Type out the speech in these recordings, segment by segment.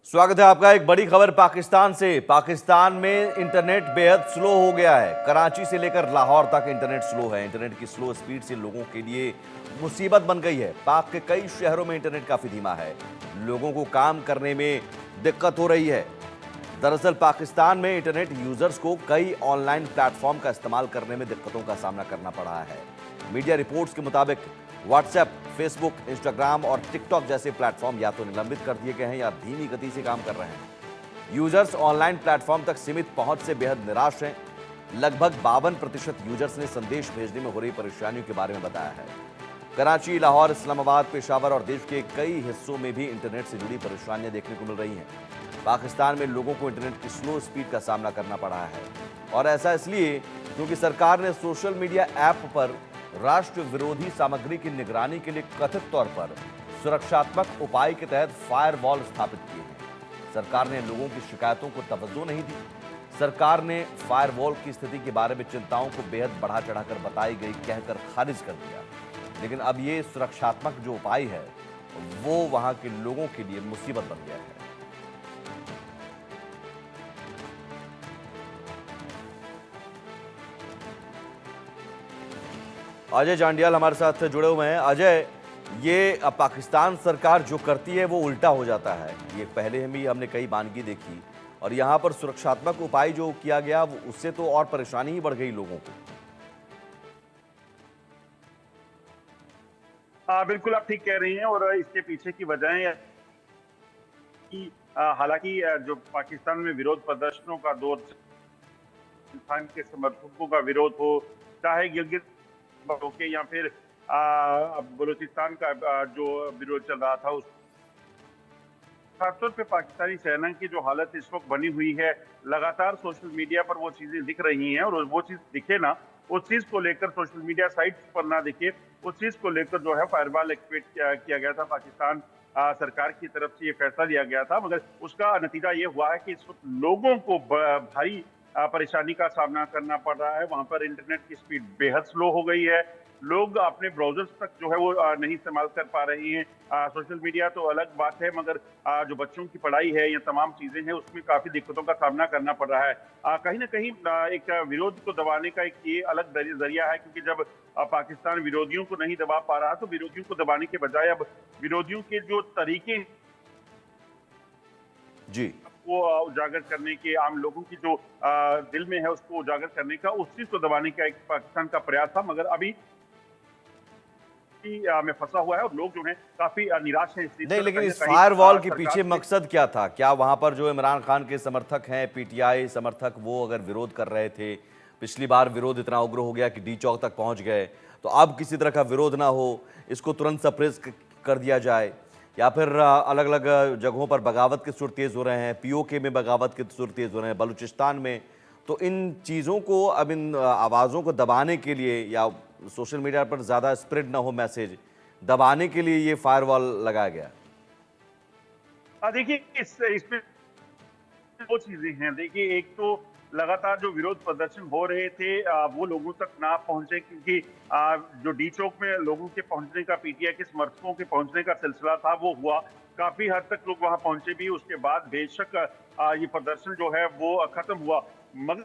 स्वागत है आपका। एक बड़ी खबर पाकिस्तान से। पाकिस्तान में इंटरनेट बेहद स्लो हो गया है। कराची से लेकर लाहौर तक इंटरनेट स्लो है। इंटरनेट की स्लो स्पीड से लोगों के लिए मुसीबत बन गई है। पाक के कई शहरों में इंटरनेट काफी धीमा है। लोगों को काम करने में दिक्कत हो रही है। दरअसल पाकिस्तान में इंटरनेट यूजर्स को कई ऑनलाइन प्लेटफॉर्म का इस्तेमाल करने में दिक्कतों का सामना करना पड़ रहा है। मीडिया रिपोर्ट्स के मुताबिक व्हाट्सएप, फेसबुक, इंस्टाग्राम और टिकटॉक जैसे प्लेटफॉर्म या तो निलंबित कर दिए गए हैं या धीमी गति से काम कर रहे हैं। यूजर्स ऑनलाइन प्लेटफॉर्म तक सीमित पहुंच से बेहद निराश हैं। लगभग 52% यूजर्स ने संदेश भेजने में हो रही परेशानियों के बारे में बताया है। कराची, लाहौर, इस्लामाबाद, पेशावर और देश के कई हिस्सों में भी इंटरनेट से जुड़ी परेशानियां देखने को मिल रही हैं। पाकिस्तान में लोगों को इंटरनेट की स्लो स्पीड का सामना करना पड़ रहा है और ऐसा इसलिए क्योंकि सरकार ने सोशल मीडिया ऐप पर राष्ट्र विरोधी सामग्री की निगरानी के लिए कथित तौर पर सुरक्षात्मक उपाय के तहत फायरवॉल स्थापित किए हैं। सरकार ने लोगों की शिकायतों को तवज्जो नहीं दी। सरकार ने फायरवॉल की स्थिति के बारे में चिंताओं को बेहद बढ़ा चढ़ाकर बताई गई कहकर खारिज कर दिया। लेकिन अब ये सुरक्षात्मक जो उपाय है वो वहां के लोगों के लिए मुसीबत बन गया है। अजय जांडियाल हमारे साथ जुड़े हुए हैं। अजय, ये पाकिस्तान सरकार जो करती है वो उल्टा हो जाता है। ये पहले हमने कई वानगी देखी और यहाँ पर सुरक्षात्मक उपाय जो किया गया उससे तो और परेशानी ही बढ़ गई लोगों को। बिल्कुल आप ठीक कह रही हैं और इसके पीछे की वजह कि हालांकि जो पाकिस्तान में विरोध प्रदर्शनों का दौर, पाकिस्तान के समर्थकों का विरोध हो, चाहे गिलगित के या फिर बलूचिस्तान का जो विरोध चल रहा था, उस खासतौर पे पाकिस्तानी सेना की जो हालत इस वक्त बनी हुई है, लगातार सोशल मीडिया पर वो चीजें दिख रही हैं और वो चीज दिखे ना, उस चीज को लेकर सोशल मीडिया साइट्स पर ना दिखे, उस चीज को लेकर जो है फायरवॉल एक्टिवेट किया गया था। पाकिस्तान सरकार की तरफ से ये फैसला लिया गया था, मगर उसका नतीजा ये हुआ है कि इस वक्त लोगों को भारी परेशानी का सामना करना पड़ रहा है। वहां पर इंटरनेट की स्पीड बेहद स्लो हो गई है। लोग अपने ब्राउजर्स तक जो है वो नहीं इस्तेमाल कर पा रहे हैं। सोशल मीडिया तो अलग बात है, मगर जो बच्चों की पढ़ाई है या तमाम चीजें हैं उसमें काफी दिक्कतों का सामना करना पड़ रहा है। कहीं ना कहीं एक विरोध को दबाने का एक ये अलग जरिया है, क्योंकि जब पाकिस्तान विरोधियों को नहीं दबा पा रहा तो विरोधियों को दबाने के बजाय अब विरोधियों के जो तरीके जी, वो उजागर करने के, आम लोगों की जो दिल में है उसको उजागर करने का, उस चीज को दबाने का एक पाकिस्तान का प्रयास था, मगर अभी में फंसा हुआ है और लोग जो हैं काफी निराश हैं इस चीज नहीं, से। लेकिन कहीं इस ना कहीं फायरवॉल के सरकार पीछे मकसद क्या था? क्या वहां पर जो इमरान खान के समर्थक हैं, पीटीआई समर्थक, वो अगर विरोध कर रहे थे, पिछली बार विरोध इतना उग्र हो गया कि डी चौक तक पहुंच गए, तो अब किसी तरह का विरोध ना हो, इसको तुरंत सप्रेस कर दिया जाए, या फिर अलग अलग जगहों पर बगावत के सुर तेज हो रहे हैं, पीओके में बगावत के सुर तेज हो रहे हैं, बलूचिस्तान में, तो इन चीज़ों को, अब इन आवाज़ों को दबाने के लिए या सोशल मीडिया पर ज़्यादा स्प्रेड ना हो मैसेज, दबाने के लिए ये फायरवॉल लगाया गया। देखिए इसमें दो चीजें हैं। देखिए, एक तो लगातार जो विरोध प्रदर्शन हो रहे थे वो लोगों तक ना पहुंचे, क्योंकि जो डी चौक में लोगों के पहुंचने का, पीटीआई के समर्थकों के पहुंचने का सिलसिला था वो हुआ, काफी हद तक लोग वहां पहुंचे भी। उसके बाद बेशक ये प्रदर्शन जो है वो खत्म हुआ, मगर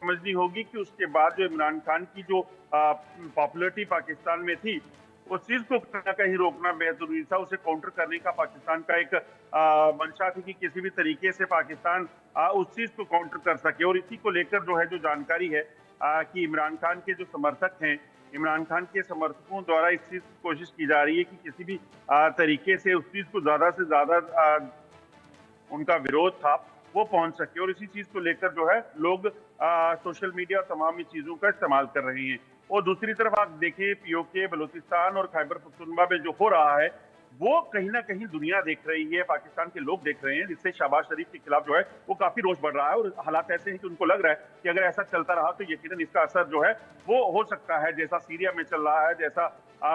समझनी होगी कि उसके बाद जो इमरान खान की जो पॉपुलैरिटी पाकिस्तान में थी, उस चीज को कहीं ना कहीं रोकना बेहद जरूरी था। उसे काउंटर करने का पाकिस्तान का एक मंशा थी कि किसी भी तरीके से पाकिस्तान उस चीज को काउंटर कर सके। और इसी को लेकर जो है जो जानकारी है कि इमरान खान के जो समर्थक हैं, इमरान खान के समर्थकों द्वारा इस चीज की कोशिश की जा रही है कि किसी भी तरीके से उस चीज को ज्यादा से ज्यादा उनका विरोध था वो पहुंच सके। और इसी चीज को लेकर जो है लोग सोशल मीडिया और तमाम ही चीजों का इस्तेमाल कर रहे हैं। और दूसरी तरफ आप देखिए, पीओके, बलूचिस्तान और खैबर पख्तूनख्वा में जो हो रहा है वो कहीं ना कहीं दुनिया देख रही है, पाकिस्तान के लोग देख रहे हैं, जिससे शहबाज शरीफ के खिलाफ जो है वो काफी रोष बढ़ रहा है। और हालात ऐसे हैं कि उनको लग रहा है कि अगर ऐसा चलता रहा तो यकीनन इसका असर जो है वो हो सकता है, जैसा सीरिया में चल रहा है, जैसा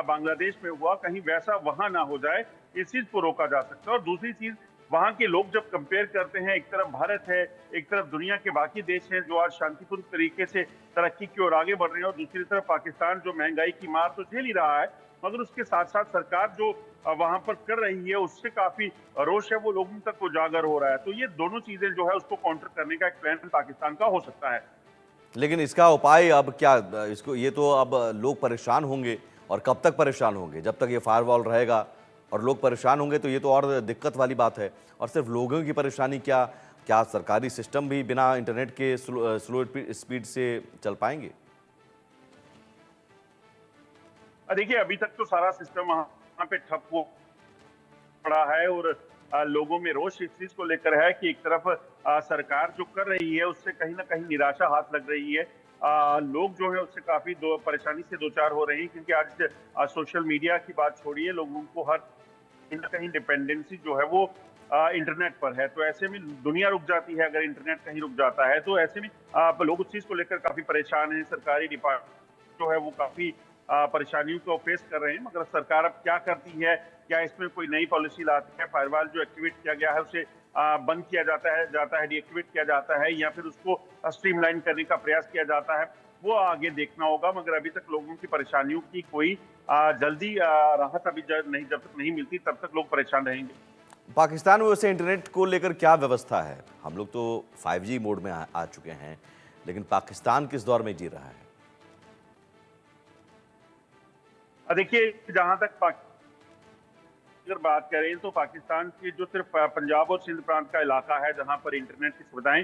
बांग्लादेश में हुआ, कहीं वैसा वहां ना हो जाए। इस चीज को रोका जा सकता है। और दूसरी चीज वहां के लोग जब कंपेयर करते हैं, एक तरफ भारत है, एक तरफ दुनिया के बाकी देश हैं जो आज शांतिपूर्ण तरीके से तरक्की की ओर आगे बढ़ रहे हैं, और दूसरी तरफ पाकिस्तान जो महंगाई की मार तो झेल ही रहा है, मगर उसके साथ साथ सरकार जो वहां पर कर रही है उससे काफी रोष है वो लोगों तक उजागर हो रहा है। तो ये दोनों चीजें जो है उसको काउंटर करने का एक प्लान पाकिस्तान का हो सकता है। लेकिन इसका उपाय अब क्या? इसको ये तो अब लोग परेशान होंगे, और कब तक परेशान होंगे? जब तक ये फायरवॉल रहेगा और लोग परेशान होंगे तो ये तो और दिक्कत वाली बात है। और सिर्फ लोगों की परेशानी क्या, क्या सरकारी सिस्टम भी बिना इंटरनेट के स्लो स्पीड से चल पाएंगे? देखिए, अभी तक तो सारा सिस्टम वहां पे ठप हो पड़ा है, और लोगों में रोष इस चीज को लेकर है कि एक तरफ सरकार जो कर रही है उससे कहीं ना कहीं निराशा हाथ लग रही है। लोग जो है उससे काफी परेशानी से दो चार हो रहे हैं, क्योंकि आज सोशल मीडिया की बात छोड़िए, लोगों को हर कहीं ना कहीं डिपेंडेंसी जो है वो इंटरनेट पर है। तो ऐसे में दुनिया रुक जाती है अगर इंटरनेट कहीं रुक जाता है। तो ऐसे में लोग उस चीज को लेकर काफी परेशान हैं। सरकारी डिपार्टमेंट जो है वो काफी परेशानियों को फेस कर रहे हैं, मगर सरकार अब क्या करती है, क्या इसमें कोई नई पॉलिसी लाती है, फायरवॉल जो एक्टिवेट किया गया है उसे बंद किया जाता है, डीएक्टिवेट किया जाता है, या फिर उसको स्ट्रीमलाइन करने का प्रयास किया जाता है, वो आगे देखना होगा। मगर अभी तक लोगों की परेशानियों की कोई जल्दी राहत अभी जब तक नहीं मिलती तब तक लोग परेशान रहेंगे। पाकिस्तान में वैसे इंटरनेट को लेकर क्या व्यवस्था है? हम लोग तो 5G मोड में आ चुके हैं, लेकिन पाकिस्तान किस दौर में जी रहा है? देखिए, जहां तक अगर बात करें तो पाकिस्तान की जो सिर्फ पंजाब और सिंध प्रांत का इलाका है जहां पर इंटरनेट की सुविधाएं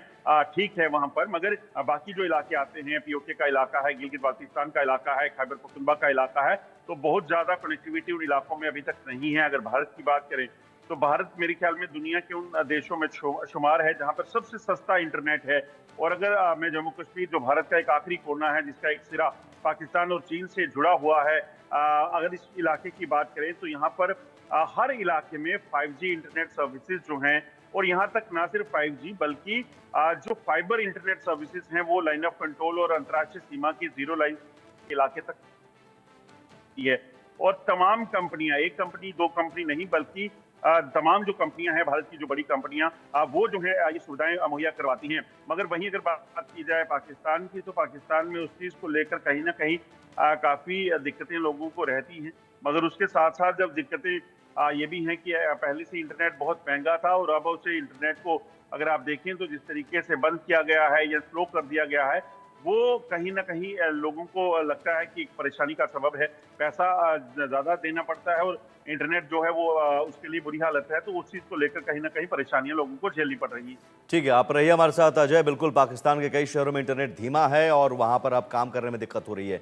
ठीक है वहां पर, मगर बाकी जो इलाके आते हैं, पीओके का इलाका है, गिलगित बाल्टिस्तान का इलाका है, खैबर पख्तूनख्वा का इलाका है, तो बहुत ज्यादा कनेक्टिविटी उन इलाकों में अभी तक नहीं है। अगर भारत की बात करें तो भारत मेरे ख्याल में दुनिया के उन देशों में शुमार है जहां पर सबसे सस्ता इंटरनेट है। और अगर मैं जम्मू कश्मीर जो भारत का एक आखिरी कोना है जिसका एक सिरा पाकिस्तान और चीन से जुड़ा हुआ है, अगर इस इलाके की बात करें तो यहाँ पर हर इलाके में 5G इंटरनेट सर्विसेज जो हैं, और यहाँ तक ना सिर्फ 5G बल्कि जो फाइबर इंटरनेट सर्विसेज हैं वो लाइन ऑफ कंट्रोल और अंतर्राष्ट्रीय सीमा की जीरो लाइन इलाके तक है। और तमाम कंपनियां, एक कंपनी दो कंपनी नहीं बल्कि तमाम जो कंपनियां हैं भारत की, जो बड़ी कंपनियां वो जो है ये सुविधाएं मुहैया करवाती हैं। मगर वहीं अगर बात की जाए पाकिस्तान की, तो पाकिस्तान में उस चीज को लेकर कहीं ना कहीं काफी दिक्कतें लोगों को रहती हैं। मगर उसके साथ साथ जब दिक्कतें ये भी हैं कि पहले से इंटरनेट बहुत महंगा था, और अब उसे इंटरनेट को अगर आप देखें तो जिस तरीके से बंद किया गया है या स्लो कर दिया गया है, वो कहीं ना कहीं लोगों को लगता है कि एक परेशानी का सबब है। पैसा ज्यादा देना पड़ता है और इंटरनेट जो है वो उसके लिए बुरी हालत है, तो उस चीज को लेकर कहीं ना कहीं परेशानियां लोगों को झेलनी पड़ रही है। ठीक है, आप रहिए हमारे साथ अजय। बिल्कुल, पाकिस्तान के कई शहरों में इंटरनेट धीमा है और वहां पर अब काम करने में दिक्कत हो रही है।